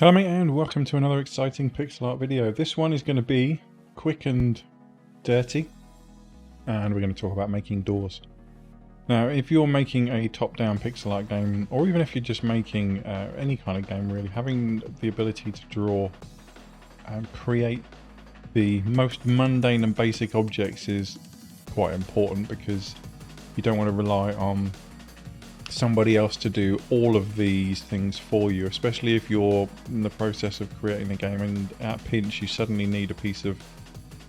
Hello mate, and welcome to another exciting pixel art video. This one is going to be quick and dirty, and we're going to talk about making doors. Now, if you're making a top-down pixel art game, or even if you're just making any kind of game really, having the ability to draw and create the most mundane and basic objects is quite important, because you don't want to rely on somebody else to do all of these things for you, especially if you're in the process of creating a game and at pinch you suddenly need a piece of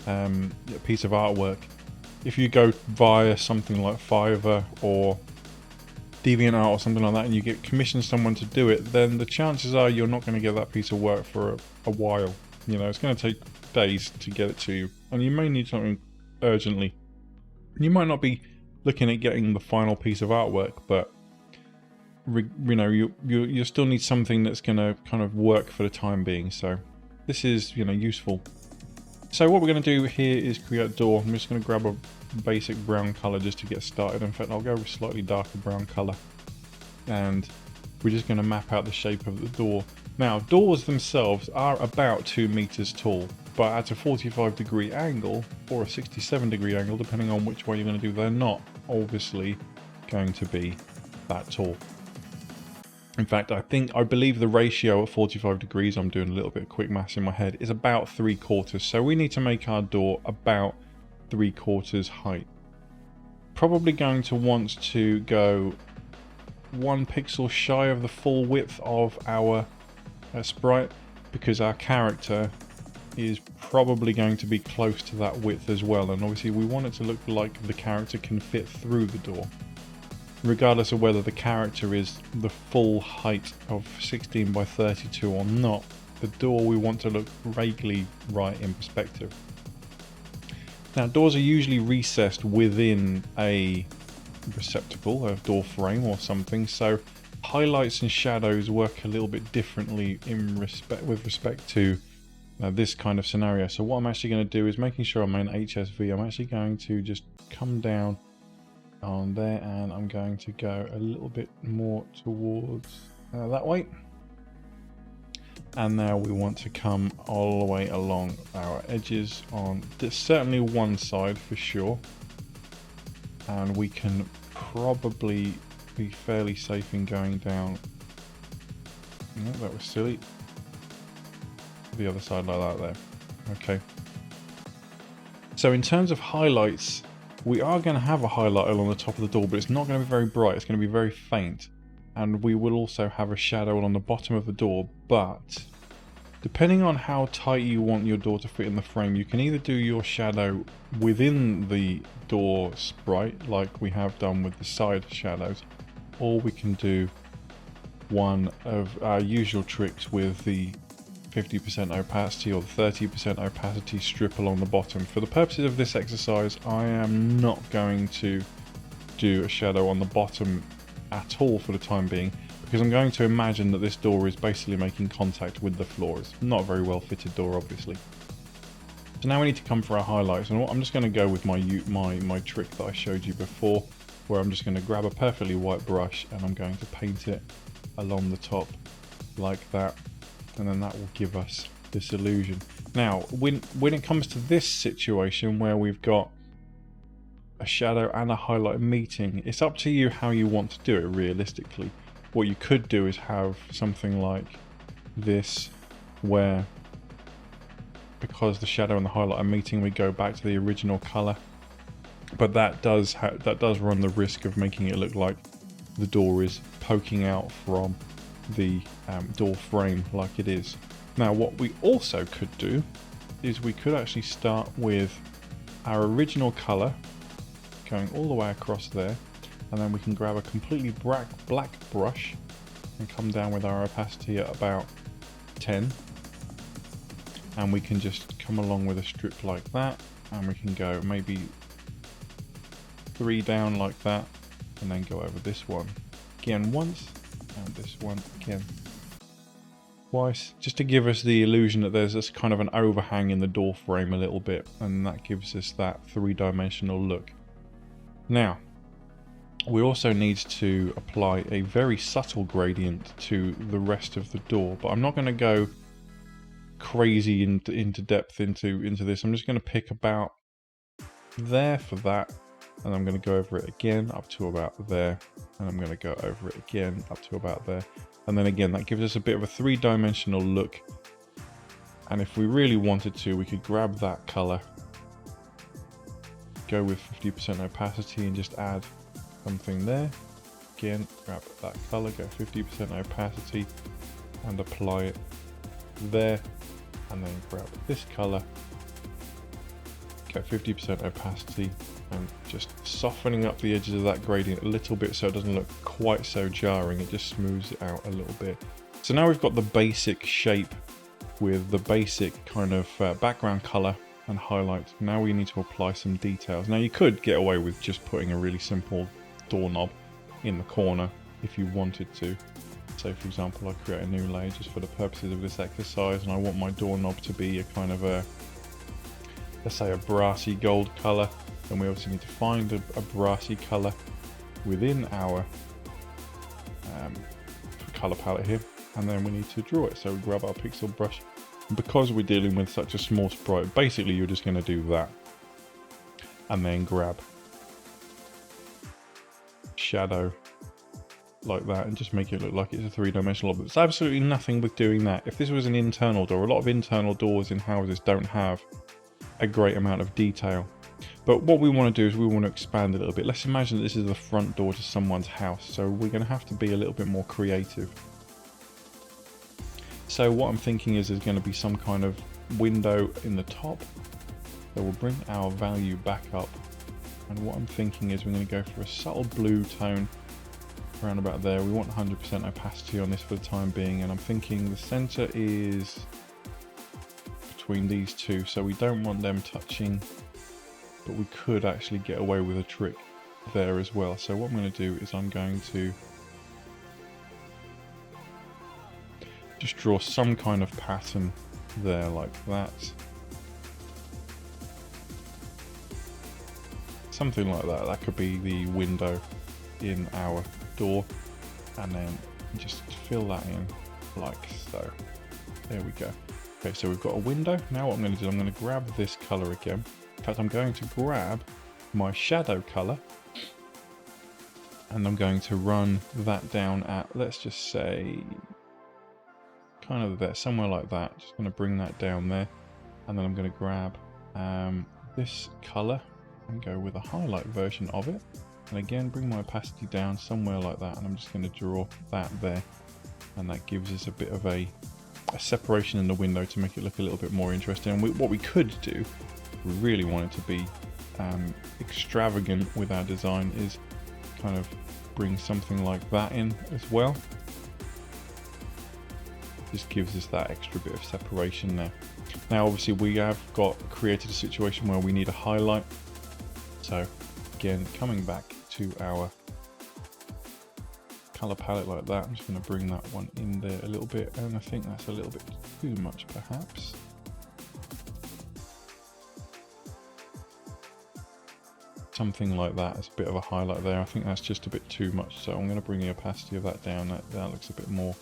artwork. If you go via something like Fiverr or DeviantArt or something like that and you get commissioned someone to do it, then the chances are you're not going to get that piece of work for a while. You know, it's going to take days to get it to you, and you may need something urgently. You might not be looking at getting the final piece of artwork, but you know, you still need something that's going to kind of work for the time being. So this is, you know, useful. So what we're going to do here is create a door. I'm just going to grab a basic brown color just to get started. In fact, I'll go with slightly darker brown color, and we're just going to map out the shape of the door. Now, doors themselves are about 2 meters tall, but at a 45-degree angle or a 67-degree angle, depending on which way you're going to do, they're not obviously going to be that tall. In fact, I believe the ratio at 45 degrees, I'm doing a little bit of quick maths in my head, is about 3/4. So we need to make our door about 3/4 height. Probably going to want to go 1 pixel shy of the full width of our sprite, because our character is probably going to be close to that width as well. And obviously we want it to look like the character can fit through the door, regardless of whether the character is the full height of 16 by 32 or not. The door we want to look vaguely right in perspective. Now, doors are usually recessed within a receptacle, a door frame or something, so highlights and shadows work a little bit differently with respect to this kind of scenario. So what I'm actually going to do is, making sure I'm in HSV, I'm actually going to just come down on there, and I'm going to go a little bit more towards that way, and now we want to come all the way along our edges on this, certainly one side for sure, and we can probably be fairly safe in going down. No, that was silly. The other side like that there. Okay, so in terms of highlights, we are going to have a highlight along the top of the door, but it's not going to be very bright, it's going to be very faint. And we will also have a shadow along the bottom of the door, but depending on how tight you want your door to fit in the frame, you can either do your shadow within the door sprite, like we have done with the side shadows, or we can do one of our usual tricks with the 50% opacity or the 30% opacity strip along the bottom. For the purposes of this exercise, I am not going to do a shadow on the bottom at all for the time being, because I'm going to imagine that this door is basically making contact with the floor. It's not a very well fitted door, obviously. So now we need to come for our highlights, and I'm just going to go with my trick that I showed you before, where I'm just going to grab a perfectly white brush and I'm going to paint it along the top like that. And then that will give us this illusion. Now, when it comes to this situation where we've got a shadow and a highlight meeting, it's up to you how you want to do it realistically. What you could do is have something like this, where because the shadow and the highlight are meeting, we go back to the original color. But that does run the risk of making it look like the door is poking out from the door frame like it is. Now, what we also could do is we could actually start with our original color going all the way across there, and then we can grab a completely black brush and come down with our opacity at about 10, and we can just come along with a strip like that, and we can go maybe 3 down like that, and then go over this one again once, and this one again twice, just to give us the illusion that there's this kind of an overhang in the door frame a little bit, and that gives us that 3-dimensional look. Now, we also need to apply a very subtle gradient to the rest of the door, but I'm not going to go crazy into depth into this. I'm just going to pick about there for that, and I'm going to go over it again up to about there, and I'm going to go over it again up to about there, and then again that gives us a bit of a three-dimensional look. And if we really wanted to, we could grab that color, go with 50% opacity and just add something there. Again, grab that color, go 50% opacity and apply it there, and then grab this color, go 50% opacity and just softening up the edges of that gradient a little bit so it doesn't look quite so jarring. It just smooths it out a little bit. So now we've got the basic shape with the basic kind of background color and highlight. Now we need to apply some details. Now you could get away with just putting a really simple doorknob in the corner if you wanted to. So for example, I create a new layer just for the purposes of this exercise, and I want my doorknob to be a kind of a, let's say, a brassy gold color. And we obviously need to find a brassy color within our color palette here, and then we need to draw it. So we grab our pixel brush, and because we're dealing with such a small sprite, basically you're just going to do that and then grab shadow like that and just make it look like it's a three-dimensional object. There's absolutely nothing with doing that. If this was an internal door, a lot of internal doors in houses don't have a great amount of detail. But what we want to do is we want to expand a little bit. Let's imagine that this is the front door to someone's house, so we're going to have to be a little bit more creative. So what I'm thinking is there's going to be some kind of window in the top that will bring our value back up. And what I'm thinking is we're going to go for a subtle blue tone around about there. We want 100% opacity on this for the time being, and I'm thinking the center is between these two, so we don't want them touching, but we could actually get away with a trick there as well. So what I'm going to do is I'm going to just draw some kind of pattern there like that. Something like that. That could be the window in our door, and then just fill that in like so. There we go. Okay, so we've got a window. Now what I'm going to do, I'm going to grab this color again. In fact, I'm going to grab my shadow color and I'm going to run that down at, let's just say, kind of there, somewhere like that. Just going to bring that down there, and then I'm going to grab this color and go with a highlight version of it, and again bring my opacity down somewhere like that, and I'm just going to draw that there, and that gives us a bit of a separation in the window to make it look a little bit more interesting. And what we could do, if we really wanted to be extravagant with our design, is kind of bring something like that in as well. Just gives us that extra bit of separation there. Now obviously we have created a situation where we need a highlight, so again coming back to our color palette like that, I'm just going to bring that one in there a little bit, and I think that's a little bit too much perhaps. Something like that as a bit of a highlight there. I think that's just a bit too much, so I'm going to bring the opacity of that down. That looks a bit more,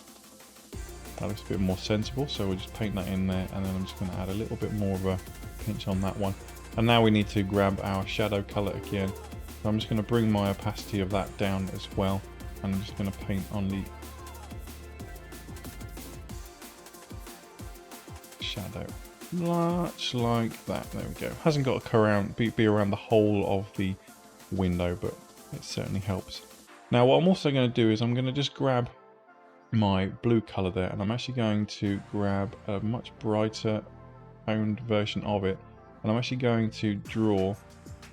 that looks a bit more sensible, so we'll just paint that in there, and then I'm just going to add a little bit more of a pinch on that one. And now we need to grab our shadow color again, so I'm just going to bring my opacity of that down as well, and I'm just going to paint on the shadow much like that. There we go. Hasn't got to be around the whole of the window, but it certainly helps. Now what I'm also going to do is I'm going to just grab my blue color there, and I'm actually going to grab a much brighter toned version of it, and I'm actually going to draw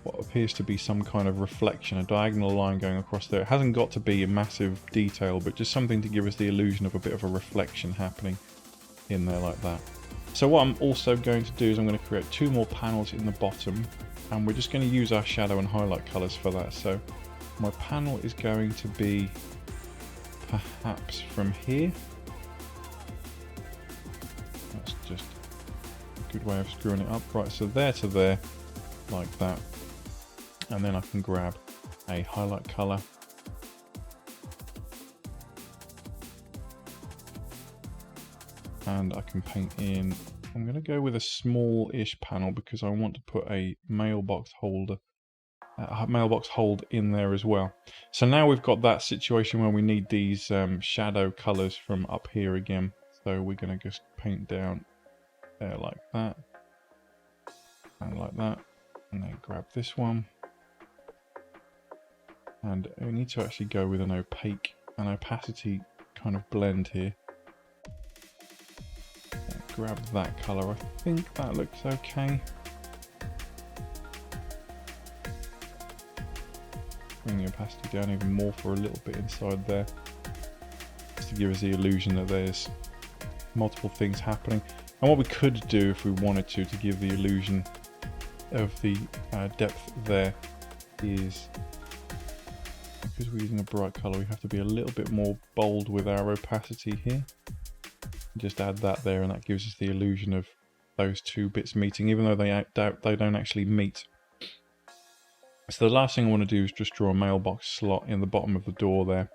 what appears to be some kind of reflection, a diagonal line going across there. It hasn't got to be a massive detail, but just something to give us the illusion of a bit of a reflection happening in there like that. So what I'm also going to do is I'm going to create two more panels in the bottom, and we're just going to use our shadow and highlight colors for that. So my panel is going to be perhaps from here. That's just a good way of screwing it up. Right, so there to there like that, and then I can grab a highlight color and I can paint in. I'm going to go with a small-ish panel because I want to put a mailbox hold in there as well. So now we've got that situation where we need these shadow colors from up here again. So we're going to just paint down there like that, and like that, and then grab this one. And we need to actually go with an opacity kind of blend here. Grab that color. I think that looks okay. Bring the opacity down even more for a little bit inside there, just to give us the illusion that there's multiple things happening. And what we could do if we wanted to give the illusion of the depth there is, because we're using a bright color, we have to be a little bit more bold with our opacity here. Just add that there, and that gives us the illusion of those two bits meeting, even though they don't actually meet. So the last thing I want to do is just draw a mailbox slot in the bottom of the door there.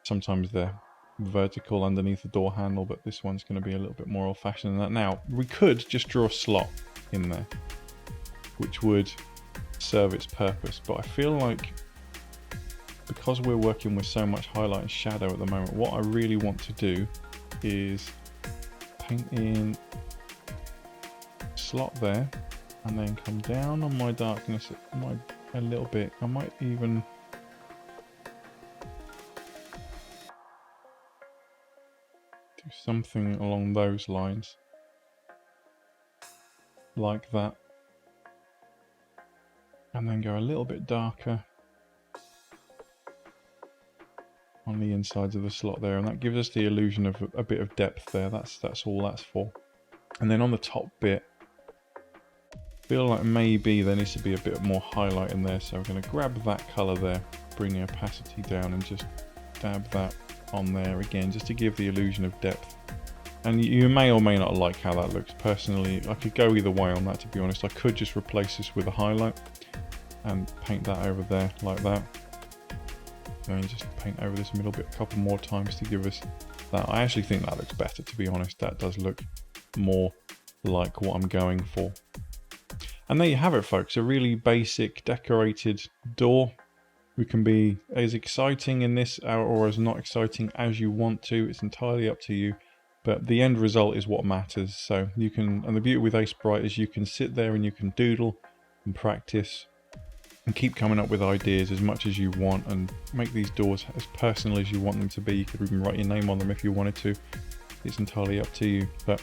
Sometimes they're vertical underneath the door handle, but this one's going to be a little bit more old-fashioned than that. Now, we could just draw a slot in there, which would serve its purpose, but I feel like because we're working with so much highlight and shadow at the moment, what I really want to do is paint in a slot there, and then come down on my darkness a little bit. I might even do something along those lines, like that, and then go a little bit darker on the insides of the slot there, and that gives us the illusion of a bit of depth there. That's all that's for. And then on the top bit, I feel like maybe there needs to be a bit more highlight in there, so I'm going to grab that color there, bring the opacity down, and just dab that on there again, just to give the illusion of depth. And you may or may not like how that looks. Personally, I could go either way on that, to be honest. I could just replace this with a highlight and paint that over there like that, and then just paint over this middle bit a couple more times to give us that. I actually think that looks better, to be honest. That does look more like what I'm going for. And there you have it, folks, a really basic decorated door. We can be as exciting in this or as not exciting as you want to. It's entirely up to you, but the end result is what matters. So you can, and the beauty with Aseprite is you can sit there and you can doodle and practice and keep coming up with ideas as much as you want, and make these doors as personal as you want them to be. You could even write your name on them if you wanted to. It's entirely up to you. But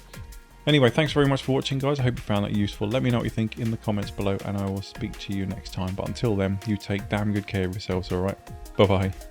anyway, thanks very much for watching, guys. I hope you found that useful. Let me know what you think in the comments below, and I will speak to you next time. But until then, you take damn good care of yourselves, alright? Bye-bye.